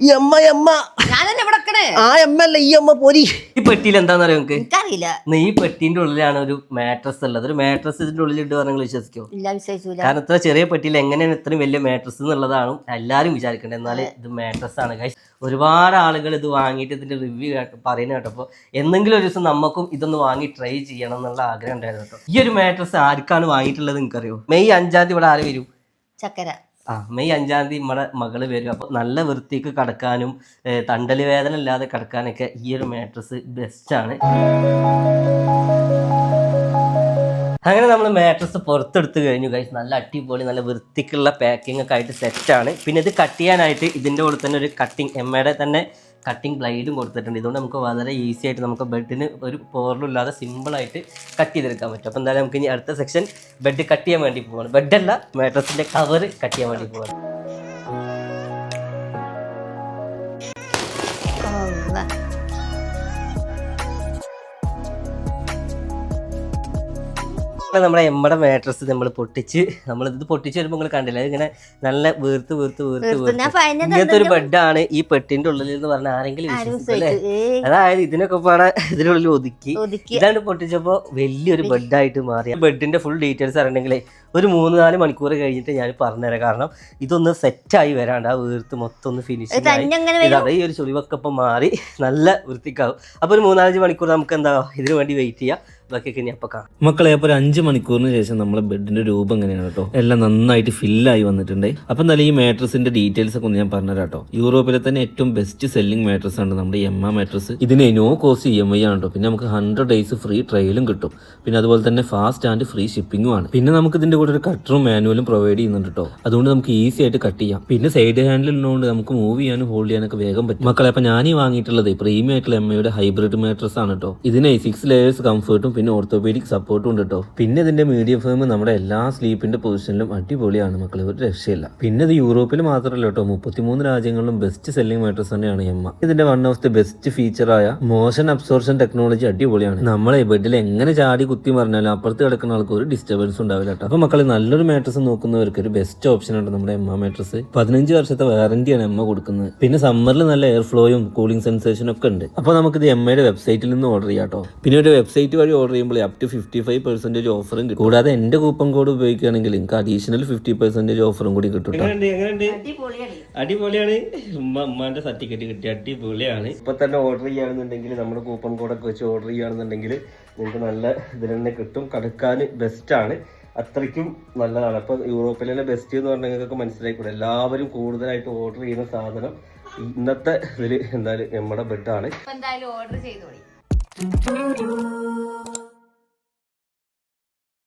ഈ അമ്മ പോരി. ഈ പെട്ടിയിൽ എന്താന്ന് അറിയാം നിങ്ങൾക്ക്? ഈ പെട്ടിന്റെ ഉള്ളിലാണ് ഒരു മാട്രസ് ഉള്ളത്. ഒരു മാട്രസ് ഇതിന്റെ ഉള്ളിൽ ഇട്ട് പറഞ്ഞാൽ വിശ്വസിക്കോ? കാരണം ഇത്ര ചെറിയ പെട്ടിയിൽ എങ്ങനെയാണ് ഇത്രയും വലിയ മാട്രസ് എന്നുള്ളതാണ് എല്ലാവരും വിചാരിക്കേണ്ടത്. എന്നാല് ഇത് മാട്രസ് ആണ് ഗൈസ്. ഒരുപാട് ആളുകൾ ഇത് വാങ്ങിയിട്ട് ഇതിന്റെ റിവ്യൂ പറയുന്നത് കേട്ടപ്പോൾ എന്തെങ്കിലും ഒരു ദിവസം നമുക്കും ഇതൊന്ന് വാങ്ങി ട്രൈ ചെയ്യണം എന്നുള്ള ആഗ്രഹം ഉണ്ടായിരുന്നു കേട്ടോ. ഈ ഒരു മാട്രസ് ആർക്കാണ് വാങ്ങിയിട്ടുള്ളത് നിങ്ങൾക്കറിയോ? മെയ് 5 ഇവിടെ ആര് വരും? ചക്കര. മെയ് 5 നമ്മുടെ മകള് വരും. അപ്പോൾ നല്ല വൃത്തിക്ക് കിടക്കാനും തണ്ടല് വേദന ഇല്ലാതെ കിടക്കാനൊക്കെ ഈ ഒരു മാട്രസ് ബെസ്റ്റാണ്. അങ്ങനെ നമ്മൾ മാട്രസ് പുറത്തെടുത്ത് കഴിഞ്ഞു ഗൈസ്. നല്ല അടിപൊളി നല്ല വൃത്തിക്കുള്ള പാക്കിംഗ് ഒക്കെ ആയിട്ട് സെറ്റാണ്. പിന്നെ ഇത് കട്ട് ചെയ്യാനായിട്ട് ഇതിൻ്റെ കൂടെ തന്നെ ഒരു കട്ടിങ് എമ്മയുടെ തന്നെ കട്ടിങ് ബ്ലേഡും കൊടുത്തിട്ടുണ്ട്. ഇതുകൊണ്ട് നമുക്ക് വളരെ ഈസി ആയിട്ട് നമുക്ക് ബെഡിന് ഒരു പോറലും ഇല്ലാതെ സിമ്പിളായിട്ട് കട്ട് ചെയ്തെടുക്കാൻ പറ്റും. അപ്പോൾ എന്തായാലും നമുക്ക് ഇനി അടുത്ത സെക്ഷൻ ബെഡ് കട്ട് ചെയ്യാൻ വേണ്ടി പോവാണ്. ബെഡല്ല, മാട്രസിൻ്റെ കവർ കട്ട് ചെയ്യാൻ വേണ്ടി പോവാണ്. നമ്മുടെ എമ്മയുടെ മാട്രസ് നമ്മൾ പൊട്ടിച്ച് വരുമ്പോൾ നിങ്ങൾ കണ്ടില്ല, ഇങ്ങനെ നല്ല വീർത്ത് ഇങ്ങനത്തെ ഒരു ബെഡാണ് ഈ പെട്ടിന്റെ ഉള്ളിൽ എന്ന് പറഞ്ഞാൽ ആരെങ്കിലും വിശ്വസിച്ചല്ലേ? അതായത് ഇതിനൊക്കെ പാടെ ഇതിനുള്ളിൽ ഒതുക്കി ഇതാണ് പൊട്ടിച്ചപ്പോ വലിയൊരു ബെഡായിട്ട് മാറി. ബെഡിന്റെ ഫുൾ ഡീറ്റെയിൽസ് അറിയണമെങ്കിൽ ഒരു 3-4 മണിക്കൂർ കഴിഞ്ഞിട്ട് ഞാൻ പറഞ്ഞുതരാം. കാരണം ഇതൊന്ന് സെറ്റായി വരാണ്ട് ആ വീർത്ത് മൊത്തം ഒന്ന് ഫിനിഷിംഗ് ആയി ഈ ഒരു ചുളിവൊക്കെ ഇപ്പം മാറി നല്ല വൃത്തിക്കാവും. അപ്പോൾ ഒരു 3-4 മണിക്കൂർ നമുക്ക് എന്താ ഇതിനു വേണ്ടി വെയിറ്റ് ചെയ്യാം. മക്കളെ, അപ്പോൾ ഒരു 5 മണിക്കൂറിന് ശേഷം നമ്മളെ ബെഡിന്റെ രൂപം എങ്ങനെയാണ് കേട്ടോ, എല്ലാം നന്നായിട്ട് ഫില്ലായി വന്നിട്ടുണ്ട്. അപ്പം എന്നാലും ഈ മാട്രസിന്റെ ഡീറ്റെയിൽസ് ഒക്കെ ഒന്ന് ഞാൻ പറഞ്ഞുതരാം കേട്ടോ. യൂറോപ്പിലെ തന്നെ ഏറ്റവും ബെസ്റ്റ് സെല്ലിംഗ് മാട്രസ് ആണ് നമ്മുടെ എമ്മ മാട്രസ്. ഇതിന് നോ കോസ്റ്റ് EMI ആണ് കേട്ടോ. പിന്നെ നമുക്ക് 100 ഡേയ്സ് ഫ്രീ ട്രയലും കിട്ടും. പിന്നെ അതുപോലെ തന്നെ ഫാസ്റ്റ് ആൻഡ് ഫ്രീ ഷിപ്പിംഗും ആണ്. പിന്നെ നമുക്ക് ഇതിന്റെ കൂടെ ഒരു കട്ടറും മാനുവലും പ്രൊവൈഡ് ചെയ്യുന്നുണ്ട് കേട്ടോ. അതുകൊണ്ട് നമുക്ക് ഈസി ആയിട്ട് കട്ട് ചെയ്യാം. പിന്നെ സൈഡ് ഹാൻഡിലുള്ളതുകൊണ്ട് നമുക്ക് മൂവ് ചെയ്യാനും ഹോൾഡ് ചെയ്യാനൊക്കെ വേഗം പറ്റും. മക്കളെ, അപ്പോൾ ഞാൻ ഈ വാങ്ങിയിട്ടുള്ളത് പ്രീമിയം ആയിട്ടുള്ള എമ്മയുടെ ഹൈബ്രിഡ് മാട്രസ് ആണ് കേട്ടോ. ഇതിന് 6 ലേയേഴ്സ് കംഫർട്ടും പിന്നെ ഓർത്തോപീഡിക് സപ്പോർട്ടും ഉണ്ട് കേട്ടോ. പിന്നെ ഇതിന്റെ മീഡിയം ഫേം നമ്മുടെ എല്ലാ സ്ലീപ്പിന്റെ പൊസിഷനിലും അടിപൊളിയാണ് മക്കളെ, ഒരു രക്ഷയില്ല. പിന്നെ ഇത് യൂറോപ്പിൽ മാത്രമല്ല കേട്ടോ, 33 രാജ്യങ്ങളിലും ബെസ്റ്റ് സെല്ലിംഗ് മാട്രസ് തന്നെയാണ് എമ്മ. ഇതിന്റെ വൺ ഓഫ് ദി ബെസ്റ്റ് ഫീച്ചറായ മോഷൻ അബ്സോർപ്ഷൻ ടെക്നോളജി അടിപൊളിയാണ്. നമ്മളെ ബെഡിൽ എങ്ങനെ ചാടി കുത്തി പറഞ്ഞാലും അപ്പുറത്ത് കിടക്കുന്ന ആൾക്ക് ഒരു ഡിസ്റ്റർബൻസ് ഉണ്ടാവില്ല കേട്ടോ. അപ്പൊ മക്കളെ, നല്ലൊരു മാട്രസ് നോക്കുന്നവർക്ക് ഒരു ബെസ്റ്റ് ഓപ്ഷൻ ഉണ്ട് നമ്മുടെ എമ്മ മാട്രസ്. 15 വർഷത്തെ വാറന്റിയാണ് എമ്മ കൊടുക്കുന്നത്. പിന്നെ സമ്മറിൽ നല്ല എയർ ഫ്ലോയും കൂളിംഗ് സെൻസേഷനും ഒക്കെ ഉണ്ട്. അപ്പോൾ നമുക്കിത് എമ്മയുടെ വെബ്സൈറ്റിൽ നിന്ന് ഓർഡർ ചെയ്യാം കേട്ടോ. പിന്നെ ഒരു വെബ്സൈറ്റ് വഴി ഓർഡർ ചെയ്യുമ്പോൾ അപ് ടു 55% ഓഫറും കിട്ടും. കൂടാതെ എന്റെ കൂപ്പൺ കോഡ് ഉപയോഗിക്കുകയാണെങ്കിൽ നിങ്ങൾക്ക് അഡീഷണൽ 50% ഓഫറും കൂടി കിട്ടും. അടിപൊളിയാണ്. ഉമ്മാന്റെ സർട്ടിഫിക്കറ്റ് കിട്ടി, അടിപൊളിയാണ്. ഇപ്പൊ തന്നെ ഓർഡർ ചെയ്യുകയാണെന്നുണ്ടെങ്കിൽ നമ്മുടെ കൂപ്പൺ കോഡൊക്കെ വെച്ച് ഓർഡർ ചെയ്യുകയാണെന്നുണ്ടെങ്കിൽ നിങ്ങൾക്ക് നല്ല ഇതിൽ തന്നെ കിട്ടും. കടക്കാൻ ബെസ്റ്റാണ്, അത്രയ്ക്കും നല്ലതാണ്. അപ്പോൾ യൂറോപ്പിലെ ബെസ്റ്റ് എന്ന് പറഞ്ഞാൽ നിങ്ങൾക്കൊക്കെ മനസ്സിലായിക്കൂടെ. എല്ലാവരും കൂടുതലായിട്ട് ഓർഡർ ചെയ്യുന്ന സാധനം ഇന്നത്തെ ഇതിൽ എന്തായാലും നമ്മുടെ ബെഡാണ്. ഓർഡർ ചെയ്തോളി.